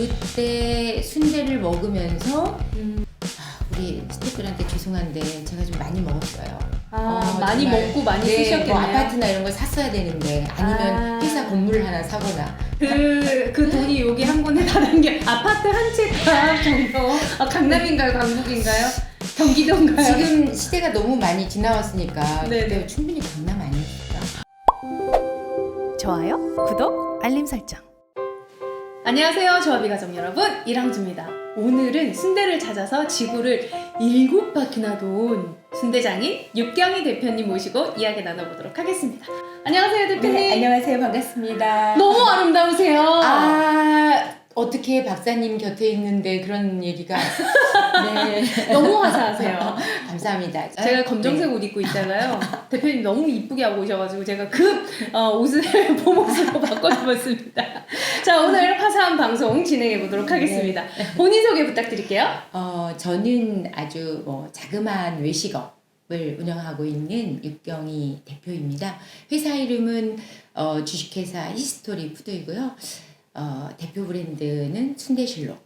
그때 순대를 먹으면서 우리 스태프들한테 죄송한데 제가 좀 많이 먹었어요. 많이 정말. 먹고 많이 네, 쓰셨겠네요. 뭐 아파트나 이런 걸 샀어야 되는데 아니면 회사 건물을 하나 사거나. 그 돈이 여기 한 곳에 다 담겨. 아파트 한 채 값 정도. 강남인가요? 강북인가요? 경기도인가요? 지금 시대가 너무 많이 지나왔으니까 네네. 그때 충분히 강남 아니었을까? 좋아요, 구독, 알림 설정. 안녕하세요, 조합이 가족 여러분, 이랑주입니다. 오늘은 순대를 찾아서 지구를 7바퀴나 돈 순대장인 육경희 대표님 모시고 이야기 나눠보도록 하겠습니다. 안녕하세요, 대표님. 네, 안녕하세요. 반갑습니다. 너무 아름다우세요. 어떻게 박사님 곁에 있는데 그런 얘기가 네. 너무 화사하세요. 감사합니다. 제가 검정색 옷 입고 있잖아요. 대표님 너무 이쁘게 하고 오셔가지고 제가 옷을 봄옷으로 바꿔 입었습니다. 자, 오늘 화사한 방송 진행해 보도록 하겠습니다. 본인 소개 부탁드릴게요. 저는 아주 자그마한 외식업을 운영하고 있는 육경희 대표입니다. 회사 이름은 주식회사 히스토리 푸드이고요. 대표 브랜드는 순대실록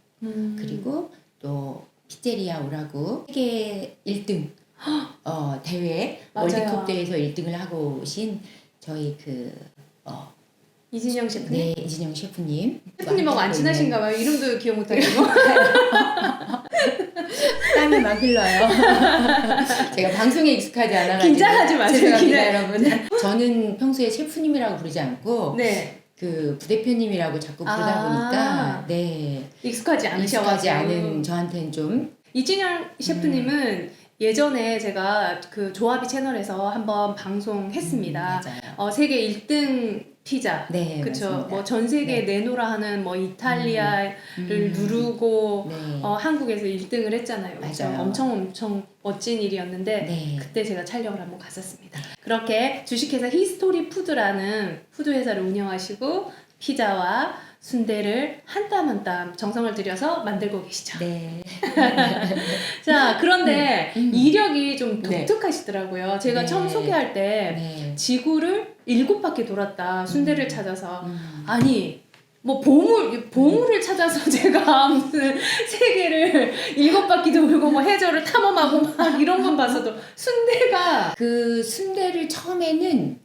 그리고 또 피제리아 오라구 세계 1등 대회 맞아요. 월드컵 대회에서 1등을 하고 오신 저희 이진영 셰프님. 네, 이진영 셰프님. 셰프님하고 안 친하신가 봐요. 이름도 기억 못하시고. 땀이 막 흘러요. 제가 방송에 익숙하지 않아가지고 긴장하지 마세요. 죄송합니다, 여러분. 저는 평소에 셰프님이라고 부르지 않고 네. 그 부대표님이라고 자꾸 부르다 보니까 네 익숙하지 익숙하지 않으셔가지고. 않은 저한테는 좀 이진영 셰프님은 예전에 제가 그 조합이 채널에서 한번 방송했습니다. 맞아요. 세계 1등 피자. 네, 그쵸. 맞습니다. 뭐 전 세계 네. 내노라 하는 뭐 이탈리아를 누르고 한국에서 1등을 했잖아요. 그쵸? 맞아요. 엄청 멋진 일이었는데 네. 그때 제가 촬영을 한번 갔었습니다. 그렇게 주식회사 히스토리 푸드라는 푸드 회사를 운영하시고 피자와 순대를 한 땀 한 땀 정성을 들여서 만들고 계시죠. 네. 자, 그런데 이력이 좀 네. 독특하시더라고요. 제가 네. 처음 소개할 때 네. 지구를 7바퀴 돌았다. 순대를 찾아서. 음. 아니, 뭐 보물을 찾아서 제가 무슨 세계를 7바퀴 돌고 뭐 해저를 탐험하고 막 이런 건 봤어도 순대가 그 순대를 처음에는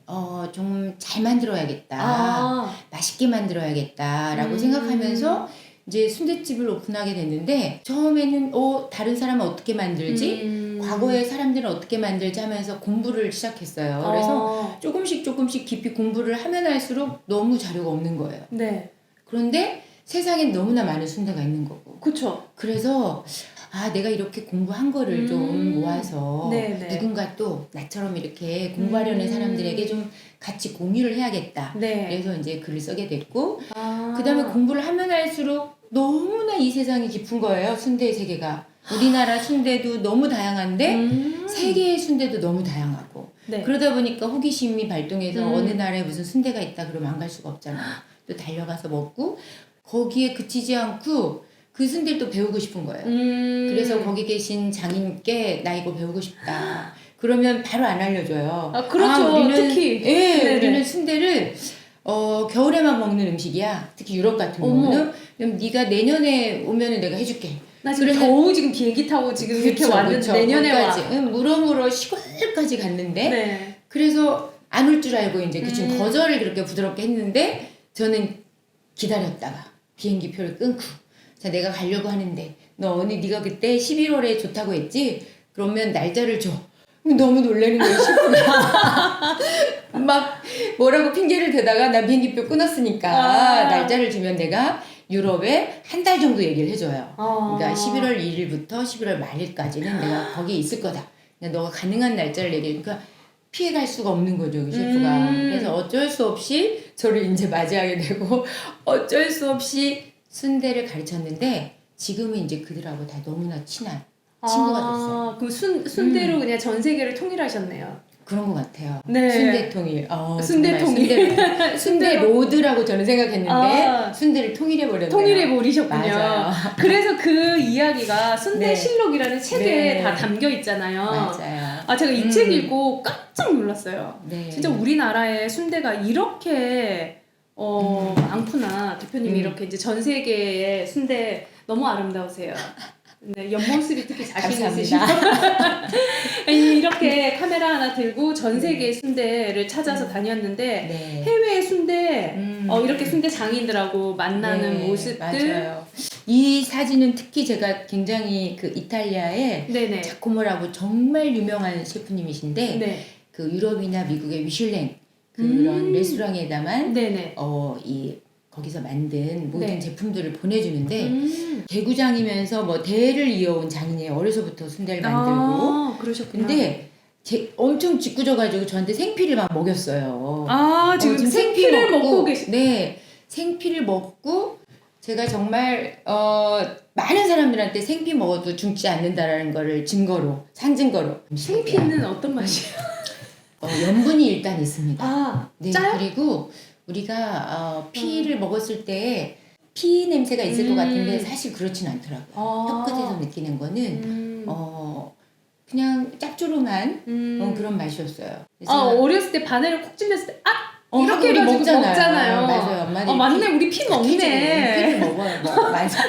좀 잘 만들어야겠다. 맛있게 만들어야겠다라고 생각하면서 이제 순댓집을 오픈하게 됐는데 처음에는 다른 사람은 어떻게 만들지? 과거에 사람들은 어떻게 만들지 하면서 공부를 시작했어요. 그래서 조금씩 깊이 공부를 하면 할수록 너무 자료가 없는 거예요. 네. 그런데 세상엔 너무나 많은 순대가 있는 거고. 그쵸. 그래서 내가 이렇게 공부한 거를 좀 모아서 네네. 누군가 또 나처럼 이렇게 공부하려는 사람들에게 좀 같이 공유를 해야겠다. 네. 그래서 이제 글을 쓰게 됐고 그 다음에 공부를 하면 할수록 너무나 이 세상이 깊은 거예요. 순대의 세계가. 우리나라 순대도 너무 다양한데 세계의 순대도 너무 다양하고 네. 그러다 보니까 호기심이 발동해서 어느 나라에 무슨 순대가 있다 그러면 안 갈 수가 없잖아요. 또 달려가서 먹고 거기에 그치지 않고 그 순대를 또 배우고 싶은 거예요. 그래서 거기 계신 장인께 나 이거 배우고 싶다. 그러면 바로 안 알려줘요. 그렇죠. 우리는, 특히. 예, 네네. 우리는 순대를 겨울에만 먹는 음식이야. 특히 유럽 같은 경우는. 그럼 네가 내년에 오면은 내가 해줄게. 나 지금 그러면- 겨우 지금 비행기 타고 지금 이렇게 왔는데 내년에 와. 무러무러 시골까지 갔는데 네. 그래서 안 올 줄 알고 이제 그 지금 거절을 그렇게 부드럽게 했는데 저는 기다렸다가 비행기 표를 끊고 자 내가 가려고 하는데 네가 그때 11월에 좋다고 했지? 그러면 날짜를 줘. 너무 놀라는 거예요 셰프가. 막 뭐라고 핑계를 대다가 나 비행기표 끊었으니까 날짜를 주면 내가 유럽에 한 달 정도 얘기를 해줘요. 그러니까 11월 1일부터 11월 말일까지는 내가 거기에 있을 거다. 그러니까 너가 가능한 날짜를 얘기해. 그러니까 피해갈 수가 없는 거죠, 그 셰프가. 그래서 어쩔 수 없이 저를 이제 맞이하게 되고 어쩔 수 없이 순대를 가르쳤는데 지금은 이제 그들하고 다 너무나 친한 친구가 됐어요. 그 순대로 그냥 전 세계를 통일하셨네요. 그런 것 같아요. 네. 순대 통일. 순대 정말 통일. 순대 로드라고 저는 생각했는데 순대를 통일해 버렸네요. 통일해 버리셨군요. 맞아요. 그래서 그 이야기가 순대 네. 실록이라는 책에 네. 다 담겨 있잖아요. 맞아요. 제가 이 책 읽고 깜짝 놀랐어요. 네. 진짜 우리나라의 순대가 이렇게 많구나. 대표님이 이렇게 이제 전 세계의 순대 너무 아름다우세요. 네, 옆모습이 특히 자신 있으시고 이렇게 카메라 하나 들고 전 세계의 순대를 찾아서 다녔는데 네. 해외 순대 이렇게 순대 장인들하고 만나는 네, 모습들 맞아요. 이 사진은 특히 제가 굉장히 그 이탈리아의 네네 자코모라고 정말 유명한 셰프님이신데 네 그 유럽이나 미국의 미슐랭 그런 레스토랑에다만 네네 이 거기서 만든 모든 네. 제품들을 보내주는데 대구장이면서 뭐 대를 이어온 장인이에요. 어려서부터 순대를 만들고. 그러셨구나. 근데 엄청 짓궂어가지고 저한테 생피를 막 먹였어요. 지금 생피를 먹고 계시. 네, 생피를 먹고 제가 정말 많은 사람들한테 생피 먹어도 죽지 않는다라는 거를 증거로 상증거로. 생피는 어떤 맛이에요? 염분이 일단 있습니다. 네, 짜요? 그리고 우리가 피를 먹었을 때 피 냄새가 있을 것 같은데 사실 그렇진 않더라고요. 혀끝에서 느끼는 거는 그냥 짭조름한 그런 맛이었어요. 그래서 어렸을 때 바늘을 콕 찔렸을 때 이렇게 우리 해가지고 먹잖아요. 맞아요. 엄마들이 맞네. 우리 피 먹네. 피를 먹어요. 맞아.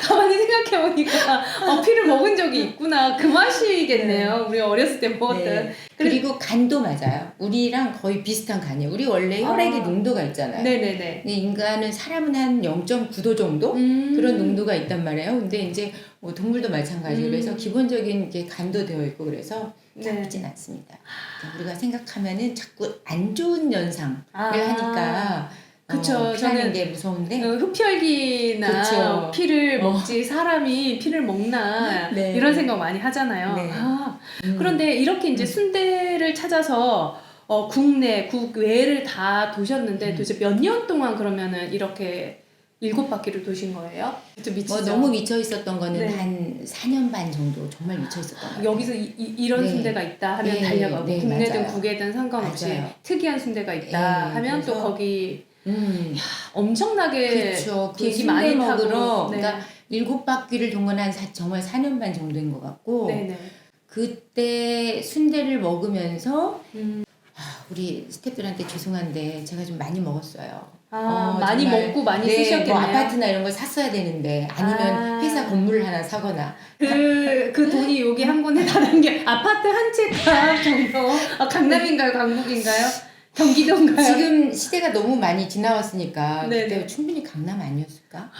가만히 생각해보니까 피를 먹은 적이 있구나. 그 맛이겠네요. 우리 어렸을 때 먹었던. 네. 그리고 간도 맞아요. 우리랑 거의 비슷한 간이에요. 우리 원래 혈액에 농도가 있잖아요. 네네네. 근데 인간은 사람은 한 0.9도 정도 그런 농도가 있단 말이에요. 근데 이제 뭐 동물도 마찬가지고 그래서 기본적인 게 간도 되어 있고 그래서 나쁘진 않습니다. 그러니까 우리가 생각하면은 자꾸 안 좋은 연상을 하니까 그쵸. 피하는 저는 게 무서운데 흡혈귀나 그쵸. 피를 먹지 사람이 피를 먹나 네. 이런 생각 많이 하잖아요. 네. 그런데 이렇게 이제 순대를 찾아서 국내, 국외를 다 도셨는데 도대체 몇 년 동안 그러면은 이렇게 7바퀴를 도신 거예요? 좀 미치죠? 너무 미쳐 있었던 거는 네. 한 4년 반 정도 정말 미쳐 있었던 거예요. 여기서 이런 네. 순대가 있다 하면 네, 달려가고 네, 국내든 맞아요. 국외든 상관없이 맞아요. 특이한 순대가 있다 네, 하면 또 그래서 거기 엄청나게 그렇죠. 그 비행기 순대 많이 먹으러 타고 그러니까 7바퀴를 돈 건 한 정말 4년 반 정도인 것 같고 네네. 그때 순대를 먹으면서 우리 스태프들한테 죄송한데 제가 좀 많이 먹었어요. 많이 정말. 먹고 많이 네, 쓰셨겠네요. 뭐 아파트나 이런 걸 샀어야 되는데 아니면 회사 건물을 하나 사거나 그 돈이 여기 한 군데 다 담겨 아파트 한 채 값 정도 강남인가요 강북인가요 경기도인가요? 지금 시대가 너무 많이 지나왔으니까 네네. 그때 충분히 강남 아니었을까?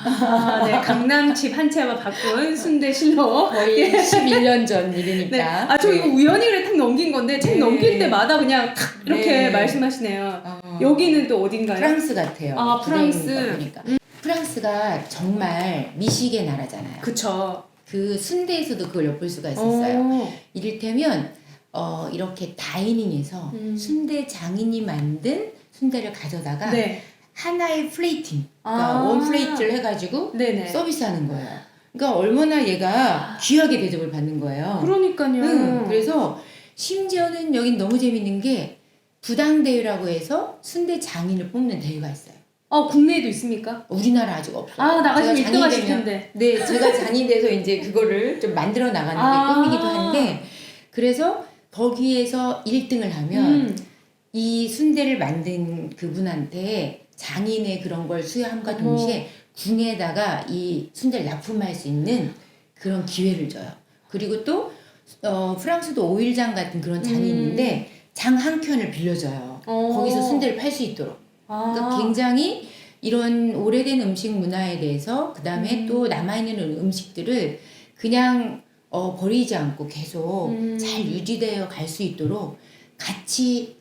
네 강남 집 한 채와 바꾼 순대 실로 거의 11년 전 일이니까. 네. 저 이거 우연히 그래 탁 넘긴 건데 책 네. 넘길 때마다 그냥 탁 이렇게 네. 말씀하시네요. 여기는 또 어딘가요? 프랑스 같아요. 프랑스. 부대인 거 보니까. 프랑스가 정말 미식의 나라잖아요. 그쵸. 그 순대에서도 그걸 엿볼 수가 있었어요. 이를테면 이렇게 다이닝에서 순대 장인이 만든 순대를 가져다가 네. 하나의 플레이팅, 그러니까 원 플레이트를 해가지고 네네. 서비스하는 거예요. 그러니까 얼마나 얘가 귀하게 대접을 받는 거예요. 그러니까요. 그래서 심지어는 여긴 너무 재밌는 게 부당대회라고 해서 순대 장인을 뽑는 대회가 있어요. 국내에도 있습니까? 우리나라 아직 없어요. 나가시면 제가 1등 하실 되면- 텐데. 네, 제가 장이 돼서 이제 그거를 좀 만들어 나가는 게 꿈이기도 한데, 그래서 거기에서 1등을 하면 이 순대를 만든 그분한테 장인의 그런 걸 수여함과 동시에 궁에다가 이 순대를 납품할 수 있는 그런 기회를 줘요. 그리고 또 프랑스도 오일장 같은 그런 장이 있는데 장 한 켠을 빌려줘요. 거기서 순대를 팔 수 있도록. 그러니까 굉장히 이런 오래된 음식 문화에 대해서 그 다음에 또 남아있는 음식들을 그냥 버리지 않고 계속 잘 유지되어 갈 수 있도록 같이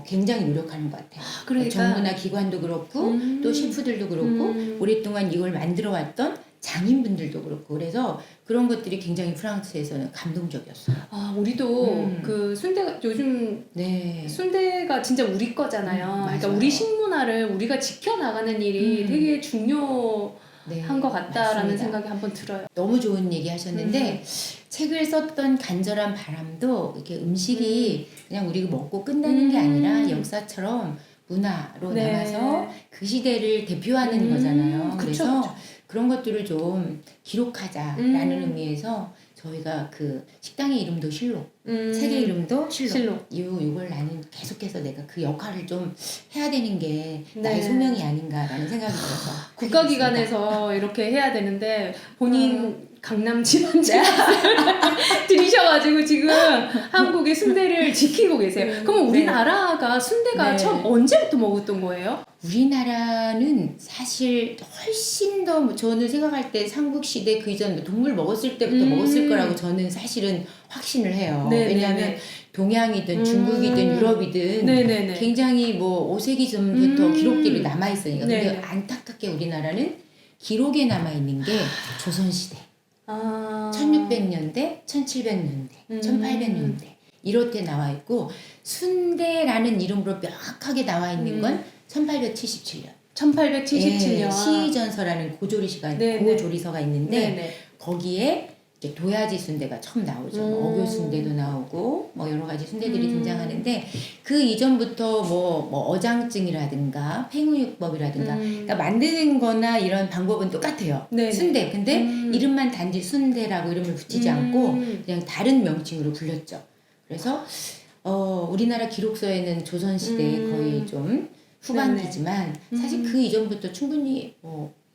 굉장히 노력하는 것 같아요. 그러니까. 정부나 기관도 그렇고 또 셰프들도 그렇고 오랫동안 이걸 만들어 왔던 장인분들도 그렇고 그래서 그런 것들이 굉장히 프랑스에서는 감동적이었어요. 우리도 그 순대가 요즘 네. 순대가 진짜 우리 거잖아요. 그러니까 맞아요. 우리 식문화를 우리가 지켜나가는 일이 되게 중요한 네, 것 같다라는 맞습니다. 생각이 한번 들어요. 너무 좋은 얘기 하셨는데 책을 썼던 간절한 바람도 이렇게 음식이 그냥 우리가 먹고 끝나는 게 아니라 역사처럼 문화로 네. 남아서 그 시대를 대표하는 거잖아요. 그쵸, 그래서 그쵸. 그런 것들을 좀 기록하자라는 의미에서 저희가 그 식당의 이름도 실록, 책의 이름도 실록. 이걸 나는 계속해서 내가 그 역할을 좀 해야 되는 게 나의 네. 소명이 아닌가라는 생각이 들어서 국가기관에서 이렇게 해야 되는데 본인 강남 지방제 들이셔가지고 지금 한국의 순대를 지키고 계세요. 그럼 우리나라가 순대가 네. 처음 언제부터 먹었던 거예요? 우리나라는 사실 훨씬 더 저는 생각할 때 삼국시대 그 이전 동물 먹었을 때부터 먹었을 거라고 저는 사실은 확신을 해요. 네네네. 왜냐하면 동양이든 중국이든 유럽이든 네네네. 굉장히 뭐 5세기 전부터 기록들이 남아있으니까. 근데 네네. 안타깝게 우리나라는 기록에 남아있는 게 조선시대. 아. 1600년대, 1700년대, 1800년대 이렇게 나와 있고 순대라는 이름으로 명확하게 나와 있는 건 1877년. 1877년. 시전서라는 고조리서가 있는데 네네. 거기에 이제 도야지 순대가 처음 나오죠. 뭐 어교 순대도 나오고 뭐 여러 가지 순대들이 등장하는데 그 이전부터 뭐 어장증이라든가 팽우육법이라든가 그러니까 만드는 거나 이런 방법은 똑같아요. 네네. 순대. 근데 이름만 단지 순대라고 이름을 붙이지 않고 그냥 다른 명칭으로 불렸죠. 그래서 우리나라 기록서에는 조선시대 거의 좀 후반기지만 사실 그 이전부터 충분히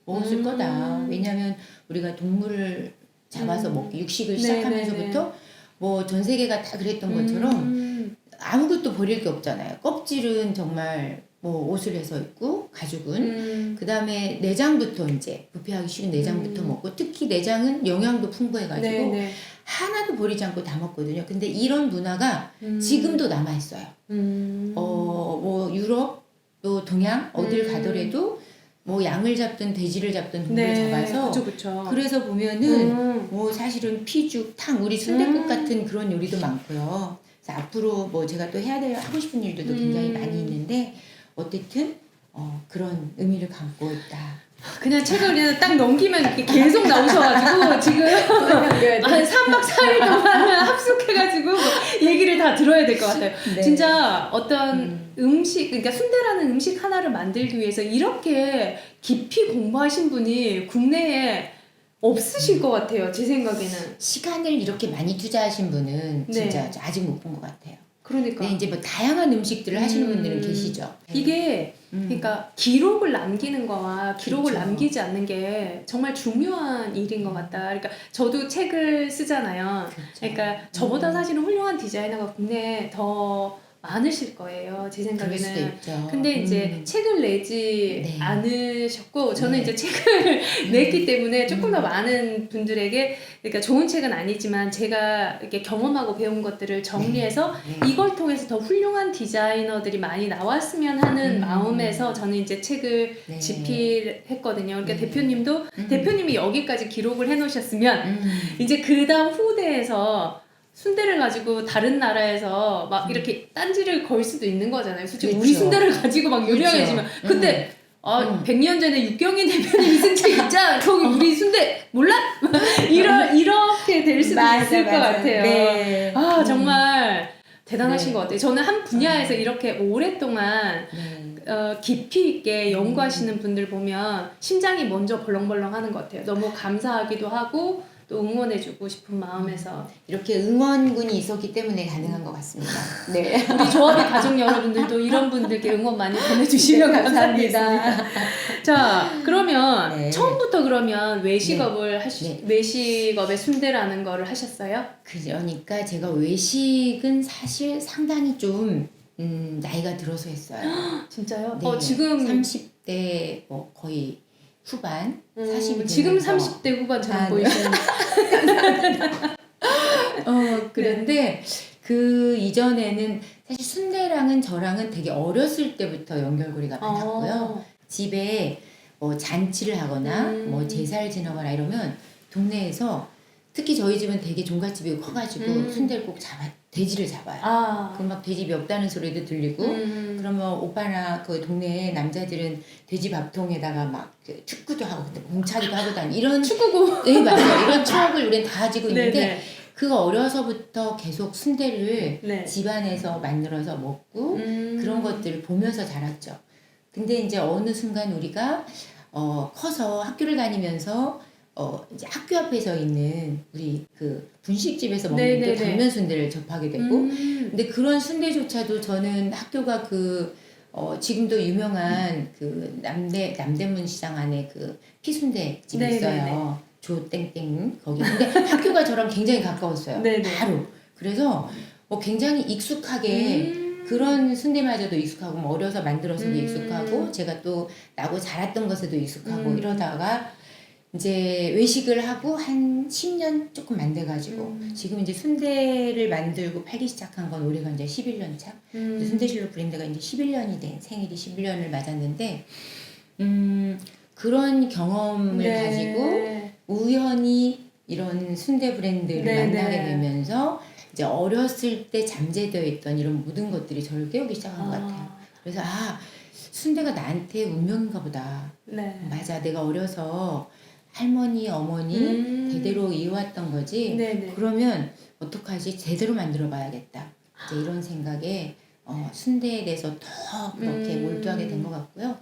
먹었을 거다. 왜냐하면 우리가 동물을 잡아서 먹기 육식을 시작하면서부터 뭐 전 세계가 다 그랬던 것처럼 아무것도 버릴 게 없잖아요. 껍질은 정말 뭐 옷을 해서 입고 가죽은 그다음에 내장부터 이제 부패하기 쉬운 내장부터 먹고 특히 내장은 영양도 풍부해가지고 네네. 하나도 버리지 않고 다 먹거든요. 근데 이런 문화가 지금도 남아 있어요. 뭐 유럽 또 동양 어딜 가더라도 뭐 양을 잡든 돼지를 잡든 동물을 잡아서 그쵸. 그래서 보면은 뭐 사실은 피죽, 탕, 우리 순댓국 같은 그런 요리도 많고요. 그래서 앞으로 뭐 제가 또 하고 싶은 일들도 굉장히 많이 있는데 어쨌든 그런 의미를 담고 있다. 그냥 책을 그냥 딱 넘기면 이렇게 계속 나오셔가지고 지금 한 3박 4일 동안 합숙해가지고 얘기를 다 들어야 될 것 같아요. 네. 진짜 어떤 음식, 그러니까 순대라는 음식 하나를 만들기 위해서 이렇게 깊이 공부하신 분이 국내에 없으실 것 같아요. 제 생각에는. 시간을 이렇게 많이 투자하신 분은 진짜 아직 못 본 것 같아요. 그러니까. 네, 이제 뭐 다양한 음식들을 하시는 분들은 계시죠. 이게 그러니까 기록을 남기는 거와 기록을 그렇죠. 남기지 않는 게 정말 중요한 일인 것 같다. 그러니까 저도 책을 쓰잖아요. 그렇죠. 그러니까 저보다 사실은 훌륭한 디자이너가 국내에 더 많으실 거예요. 제 그럴 수도 생각에는. 있죠. 근데 이제 책을 내지 네. 않으셨고 저는 네. 이제 책을 냈기 때문에 조금 더 많은 분들에게 그러니까 좋은 책은 아니지만 제가 이렇게 경험하고 배운 것들을 정리해서 네. 이걸 통해서 더 훌륭한 디자이너들이 많이 나왔으면 하는 마음에서 저는 이제 책을 네. 집필했거든요. 그러니까 네. 대표님도 대표님이 여기까지 기록을 해놓으셨으면 음. 이제 그 다음 후대에서 순대를 가지고 다른 나라에서 막 이렇게 딴지를 걸 수도 있는 거잖아요. 솔직히 우리 그렇죠. 순대를 가지고 막 유명해지면 그때 100년 전에 육경인 대표님이 쓴 책 있잖아. 거기 우리 순대 몰라? 이렇게 될 수도 있을 것 같아요. 네. 아 정말 대단하신 네. 것 같아요. 저는 한 분야에서 이렇게 오랫동안 네. 깊이 있게 연구하시는 분들 보면 심장이 먼저 벌렁벌렁 하는 것 같아요. 너무 감사하기도 하고 또 응원해주고 싶은 마음에서 이렇게 응원군이 있었기 때문에 가능한 것 같습니다. 네. 우리 조합의 가족 여러분들도 이런 분들께 응원 많이 보내주시면 네, 감사하겠습니다. 자, 그러면 네. 처음부터 그러면 외식업을 네. 외식업의 순대라는 거를 하셨어요? 그러니까 제가 외식은 사실 상당히 좀 나이가 들어서 했어요. 진짜요? 네. 지금 30대 뭐 거의 후반 40이 지금 되면서 30대 후반처럼 아, 네. 보이시는 그런데 그 이전에는 사실 순대랑은 저랑은 되게 어렸을 때부터 연결고리가 많았고요. 집에 뭐 잔치를 하거나 뭐 제사를 지내거나 이러면 동네에서 특히 저희 집은 되게 종갓집이 커가지고 순대를 꼭 돼지를 잡아요. 그럼 막 돼지 멱다는 소리도 들리고 그러면 오빠나 그 동네 남자들은 돼지 밥통에다가 막 축구도 하고 그때 공차기도 하고 다니 이런 축구고 네 맞아요. 이런 추억을 우리는 다 가지고 있는데 네네. 그거 어려서부터 계속 순대를 네. 집안에서 만들어서 먹고 그런 것들을 보면서 자랐죠. 근데 이제 어느 순간 우리가 커서 학교를 다니면서 이제 학교 앞에서 있는 우리 그 분식집에서 먹는 네네네. 또 당면 순대를 접하게 되고 근데 그런 순대조차도 저는 학교가 지금도 유명한 그 남대문 시장 안에 그 피순대집이 네네네. 있어요. 조땡땡 거기. 근데 학교가 저랑 굉장히 가까웠어요. 네네. 바로. 그래서 굉장히 익숙하게 그런 순대마저도 익숙하고 뭐 어려서 만들어서도 익숙하고 제가 또 나고 자랐던 것에도 익숙하고 이러다가 이제 외식을 하고 한 10년 조금 안 돼가지고 지금 이제 순대를 만들고 팔기 시작한 건 올해가 이제 11년 차. 순대실록 브랜드가 이제 11년이 된 생일이 11년을 맞았는데 그런 경험을 네. 가지고 우연히 이런 순대 브랜드를 네, 만나게 네. 되면서 이제 어렸을 때 잠재되어 있던 이런 모든 것들이 저를 깨우기 시작한 것 같아요. 그래서 순대가 나한테 운명인가 보다. 네. 맞아, 내가 어려서 할머니, 어머니 대대로 이어왔던 거지. 네네. 그러면 어떡하지? 제대로 만들어 봐야겠다. 이제 이런 생각에 순대에 대해서 더 그렇게 몰두하게 된 것 같고요.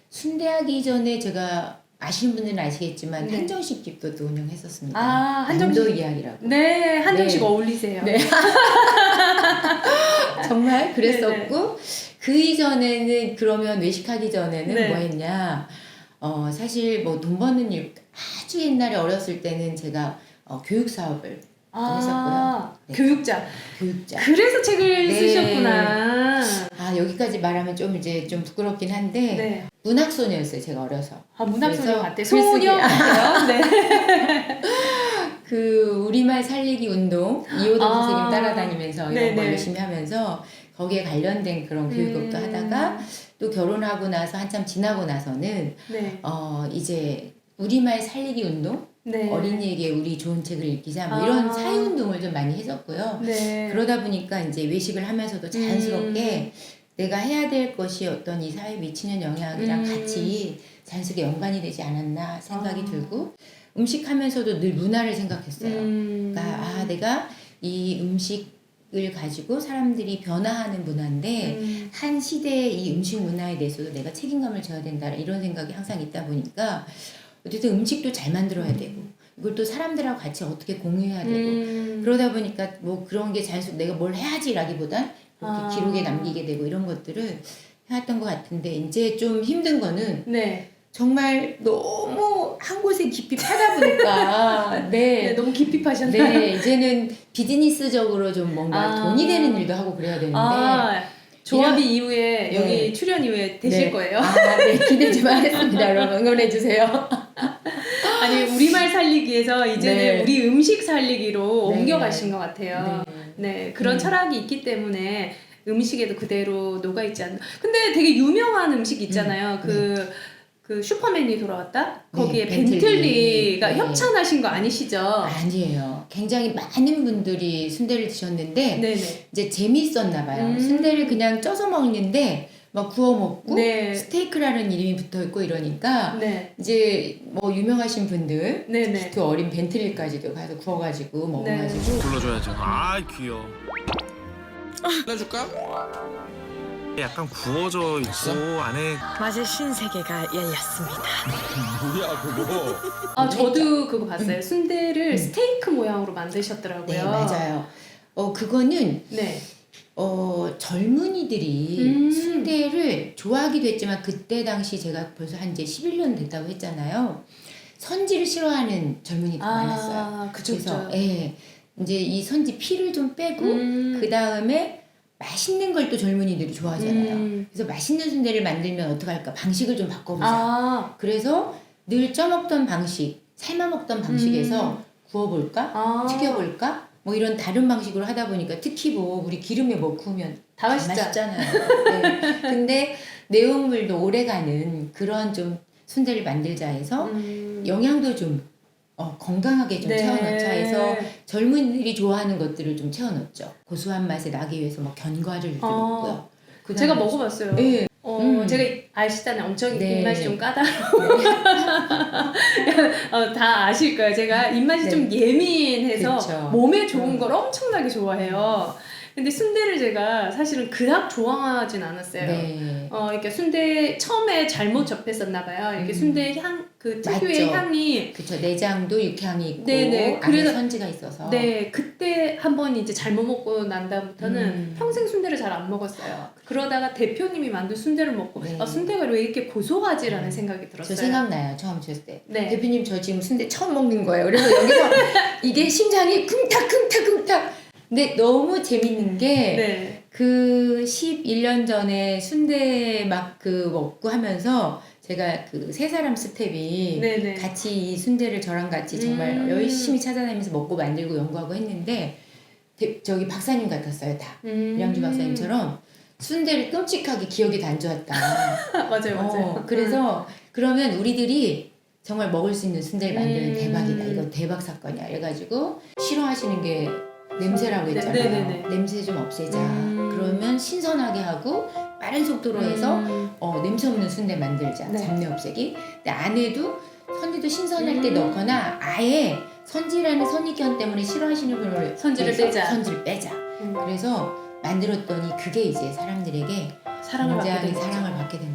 순대하기 전에 제가 아시는 분들은 아시겠지만 네. 한정식 집도 또 운영했었습니다. 한정식. 남도 이야기라고. 네, 한정식 네. 어울리세요. 네. 정말 그랬었고 그 이전에는 그러면 외식하기 전에는 네. 뭐 했냐? 사실 뭐 돈 버는 일 아주 옛날에 어렸을 때는 제가 교육 사업을 했었고요. 네. 교육자. 교육자. 그래서 책을 네. 쓰셨구나. 여기까지 말하면 좀 이제 좀 부끄럽긴 한데 네. 문학소녀였어요. 제가 어려서. 문학소녀 그래서 같아. 글쓰기. 소녀 같아요. 네. 그 우리말 살리기 운동 이호동 선생님 따라다니면서 이런 네네. 걸 열심히 하면서 거기에 관련된 그런 교육업도 하다가 또 결혼하고 나서 한참 지나고 나서는 네. 이제 우리말 살리기 운동 네. 어린이에게 우리 좋은 책을 읽기자 뭐 아. 이런 사회 운동을 좀 많이 했었고요. 네. 그러다 보니까 이제 외식을 하면서도 자연스럽게 내가 해야 될 것이 어떤 이 사회에 미치는 영향이랑 같이 자연스럽게 연관이 되지 않았나 생각이 들고 음식하면서도 늘 문화를 생각했어요. 그러니까 내가 이 음식을 가지고 사람들이 변화하는 문화인데 한 시대의 이 음식 문화에 대해서도 내가 책임감을 져야 된다 이런 생각이 항상 있다 보니까 어쨌든 음식도 잘 만들어야 되고 이걸 또 사람들하고 같이 어떻게 공유해야 되고 그러다 보니까 뭐 그런 게 자연스럽게 내가 뭘 해야지라기보단 이렇게 기록에 남기게 되고 이런 것들을 해왔던 것 같은데 이제 좀 힘든 거는 네. 정말 너무 한 곳에 깊이 파다 보니까 네, 너무 깊이 파셨나요? 네, 이제는 비즈니스적으로 좀 뭔가 돈이 되는 일도 하고 그래야 되는데 조합이 이후에 네. 여기 출연 이후에 되실 네. 거예요. 네, 기대 좀 하겠습니다. 여러분 응원해 주세요. 아니 우리말 살리기에서 이제는 네. 우리 음식 살리기로 네. 옮겨가신 것 같아요. 네, 그런 철학이 있기 때문에 음식에도 그대로 녹아있지 않나. 근데 되게 유명한 음식 있잖아요. 그 슈퍼맨이 돌아왔다? 거기에 벤틀리. 벤틀리가 네. 협찬하신 거 아니시죠? 아니에요. 굉장히 많은 분들이 순대를 드셨는데 네네. 이제 재미있었나 봐요. 순대를 그냥 쪄서 먹는데 막 구워 먹고 네. 스테이크라는 이름이 붙어 있고 이러니까 네. 이제 뭐 유명하신 분들 네네. 그 어린 벤틀리까지도 가서 구워가지고 먹어가지고 불러줘야죠. 아 귀여워. 불러줄까? 약간 구워져 있고 안에 맛의 신세계가 열렸습니다. 뭐야 그거? 저도 그거 봤어요. 순대를 스테이크 모양으로 만드셨더라고요. 네 맞아요. 그거는 네. 젊은이들이 순대를 좋아하기도 했지만 그때 당시 제가 벌써 한 이제 11년 됐다고 했잖아요. 선지를 싫어하는 젊은이들 많았어요. 그쵸. 예, 이제 이 선지 피를 좀 빼고 그 다음에 맛있는 걸 또 젊은이들이 좋아하잖아요. 그래서 맛있는 순대를 만들면 어떡할까? 방식을 좀 바꿔보자. 그래서 늘 쪄먹던 방식, 삶아 먹던 방식에서 구워볼까? 튀겨볼까? 뭐 이런 다른 방식으로 하다 보니까 특히 뭐 우리 기름에 뭐 구우면 다 맛있잖아요. 네. 근데 내용물도 오래가는 그런 좀 순대를 만들자 해서 영양도 좀 건강하게 좀 네. 채워넣자 해서 젊은이들이 좋아하는 것들을 좀 채워넣었죠. 고소한 맛에 나기 위해서 뭐 견과류를 넣고요. 제가 먹어봤어요. 네. 제가 아시잖아요. 엄청 네. 입맛이 좀 까다로워. 다 아실 거예요. 제가 입맛이 네. 좀 예민해서 그쵸. 몸에 좋은 걸 엄청나게 좋아해요. 근데 순대를 제가 사실은 그닥 좋아하진 않았어요. 네. 이렇게 순대 처음에 잘못 접했었나 봐요. 이렇게 순대 향, 그 특유의 맞죠. 향이. 그쵸. 내장도 육향이 있고 네네. 안에 그래서- 선지가 있어서. 네, 그때 한번 이제 잘못 먹고 난 다음부터는 평생 순대를 잘 안 먹었어요. 그러다가 대표님이 만든 순대를 먹고 네. 순대가 왜 이렇게 고소하지라는 네. 생각이 저 들었어요. 생각나요. 처음 쳤을 때. 네. 대표님 저 지금 순대 처음 먹는 거예요. 그래서 여기서 이게 심장이 쿵탁쿵탁쿵탁. 근데 너무 재밌는 게 네. 그 11년 전에 순대 막 그 먹고 하면서 제가 그 세 사람 스텝이 네네. 같이 이 순대를 저랑 같이 정말 열심히 찾아다니면서 먹고 만들고 연구하고 했는데 저기 박사님 같았어요. 다. 이랑주 박사님처럼 순대를 끔찍하게 기억이 안 좋았다. 맞아요, 맞아요. 그래서 그러면 우리들이 정말 먹을 수 있는 순대를 만들면 대박이다. 이거 대박 사건이야. 그래가지고 싫어하시는 게 냄새라고 했잖아요. 네네네. 냄새 좀 없애자. 그러면 신선하게 하고 빠른 속도로 해서 냄새 없는 순대 만들자. 네. 잡내 없애기. 근데 안에도 선지도 신선할 때 넣거나 아예 선지라는 선입견 때문에 싫어하시는 분을 선지를 위해서 빼자. 선지를 빼자. 그래서 만들었더니 그게 이제 사람들에게 사랑을 받게 굉장히 된 거죠. 사랑을 받게 된